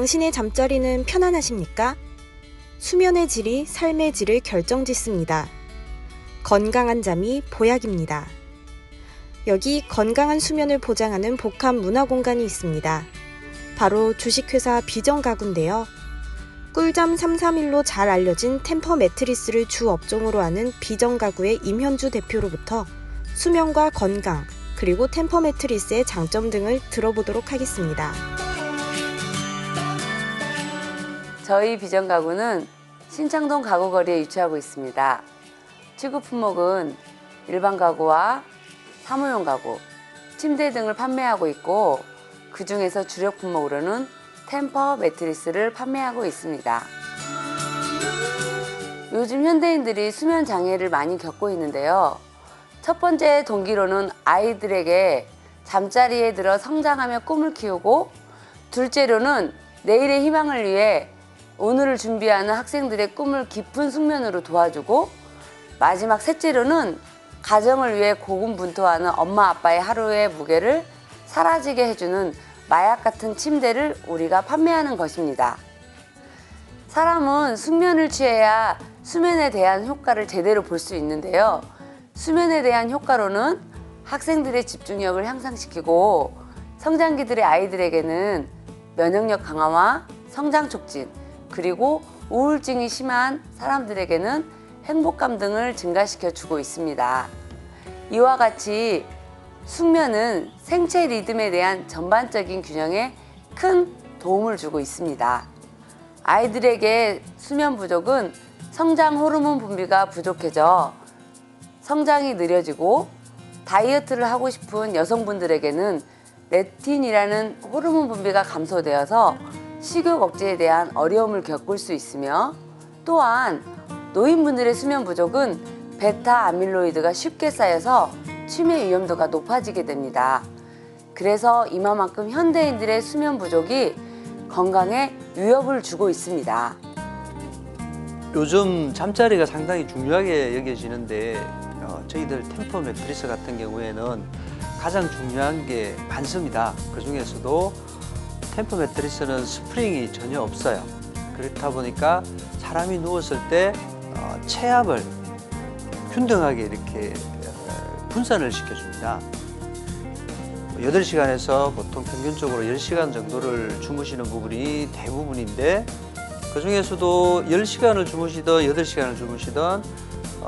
당신의 잠자리는 편안하십니까? 수면의 질이 삶의 질을 결정짓습니다. 건강한 잠이 보약입니다. 여기 건강한 수면을 보장하는 복합 문화 공간이 있습니다. 바로 주식회사 비전가구인데요. 꿀잠 331로 잘 알려진 템퍼 매트리스를 주 업종으로 하는 비전가구의 임현주 대표로부터 수면과 건강, 그리고 템퍼 매트리스의 장점 등을 들어보도록 하겠습니다. 저희 비전 가구는 신창동 가구거리에 위치하고 있습니다. 취급 품목은 일반 가구와 사무용 가구, 침대 등을 판매하고 있고 그 중에서 주력 품목으로는 템퍼 매트리스를 판매하고 있습니다. 요즘 현대인들이 수면 장애를 많이 겪고 있는데요. 첫 번째 동기로는 아이들에게 잠자리에 들어 성장하며 꿈을 키우고, 둘째로는 내일의 희망을 위해 오늘을 준비하는 학생들의 꿈을 깊은 숙면으로 도와주고, 마지막 셋째로는 가정을 위해 고군분투하는 엄마 아빠의 하루의 무게를 사라지게 해주는 마약 같은 침대를 우리가 판매하는 것입니다. 사람은 숙면을 취해야 수면에 대한 효과를 제대로 볼 수 있는데요. 수면에 대한 효과로는 학생들의 집중력을 향상시키고, 성장기들의 아이들에게는 면역력 강화와 성장 촉진, 그리고 우울증이 심한 사람들에게는 행복감 등을 증가시켜 주고 있습니다. 이와 같이 숙면은 생체 리듬에 대한 전반적인 균형에 큰 도움을 주고 있습니다. 아이들에게 수면 부족은 성장 호르몬 분비가 부족해져 성장이 느려지고, 다이어트를 하고 싶은 여성분들에게는 레틴이라는 호르몬 분비가 감소되어서 식욕 억제에 대한 어려움을 겪을 수 있으며, 또한 노인분들의 수면 부족은 베타 아밀로이드가 쉽게 쌓여서 치매 위험도가 높아지게 됩니다. 그래서 이만큼 현대인들의 수면 부족이 건강에 위협을 주고 있습니다. 요즘 잠자리가 상당히 중요하게 여겨지는데 저희들 템퍼 매트리스 같은 경우에는 가장 중요한 게 반스입니다. 그 중에서도 템퍼 매트리스는 스프링이 전혀 없어요. 그렇다 보니까 사람이 누웠을 때 체압을 균등하게 이렇게 분산을 시켜줍니다. 8시간에서 보통 평균적으로 10시간 정도를 주무시는 부분이 대부분인데, 그 중에서도 10시간을 주무시든 8시간을 주무시든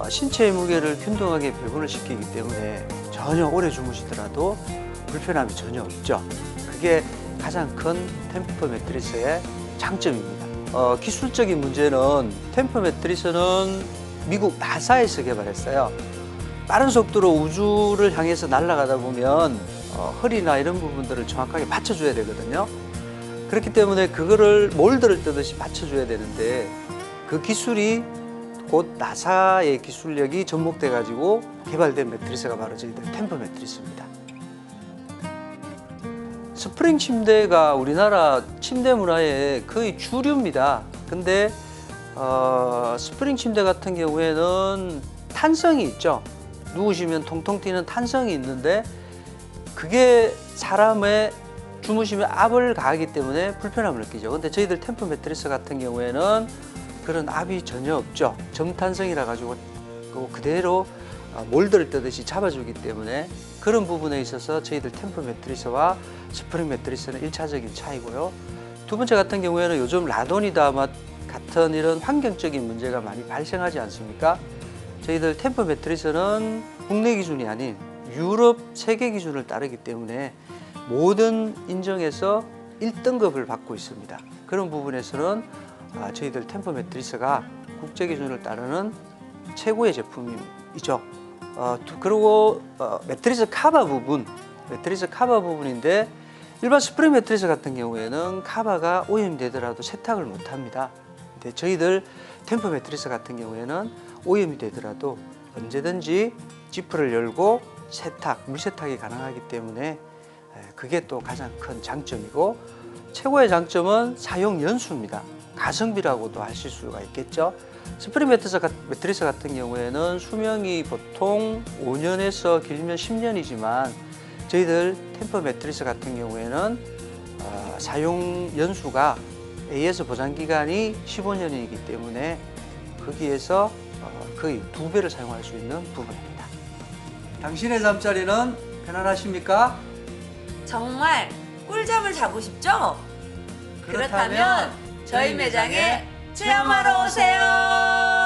신체의 무게를 균등하게 배분을 시키기 때문에 전혀 오래 주무시더라도 불편함이 전혀 없죠. 그게 가장 큰 템퍼 매트리스의 장점입니다. 기술적인 문제는 템퍼 매트리스는 미국 나사에서 개발했어요. 빠른 속도로 우주를 향해서 날아가다 보면 허리나 이런 부분들을 정확하게 맞춰줘야 되거든요. 그렇기 때문에 그거를 몰드를 뜨듯이 맞춰줘야 되는데, 그 기술이 곧 나사의 기술력이 접목돼 가지고 개발된 매트리스가 바로 저희들 템퍼 매트리스입니다. 스프링 침대가 우리나라 침대 문화의 거의 주류입니다. 근데 스프링 침대 같은 경우에는 탄성이 있죠. 누우시면 통통 튀는 탄성이 있는데, 그게 사람의 주무시면 압을 가하기 때문에 불편함을 느끼죠. 근데 저희들 템퍼 매트리스 같은 경우에는 그런 압이 전혀 없죠. 점탄성이라 가지고 그대로 몰드를 뜨듯이 잡아주기 때문에 그런 부분에 있어서 저희들 템퍼 매트리스와 스프링 매트리스는 1차적인 차이고요. 두 번째 같은 경우에는 요즘 라돈이다 같은 이런 환경적인 문제가 많이 발생하지 않습니까? 저희들 템퍼 매트리스는 국내 기준이 아닌 유럽 세계 기준을 따르기 때문에 모든 인정에서 1등급을 받고 있습니다. 그런 부분에서는 저희들 템퍼 매트리스가 국제 기준을 따르는 최고의 제품이죠. 그리고 매트리스 카바 부분인데, 일반 스프링 매트리스 같은 경우에는 카바가 오염이 되더라도 세탁을 못 합니다. 근데 저희들 템퍼 매트리스 같은 경우에는 오염이 되더라도 언제든지 지퍼를 열고 물 세탁이 가능하기 때문에 그게 또 가장 큰 장점이고, 최고의 장점은 사용 연수입니다. 가성비라고도 하실 수가 있겠죠. 스프링 매트리스 같은 경우에는 수명이 보통 5년에서 길면 10년이지만 저희들 템퍼 매트리스 같은 경우에는 사용 연수가 AS 보장 기간이 15년이기 때문에 거기에서 거의 2배를 사용할 수 있는 부분입니다. 당신의 잠자리는 편안하십니까? 정말 꿀잠을 자고 싶죠? 그렇다면 저희 매장에 체험하러 오세요.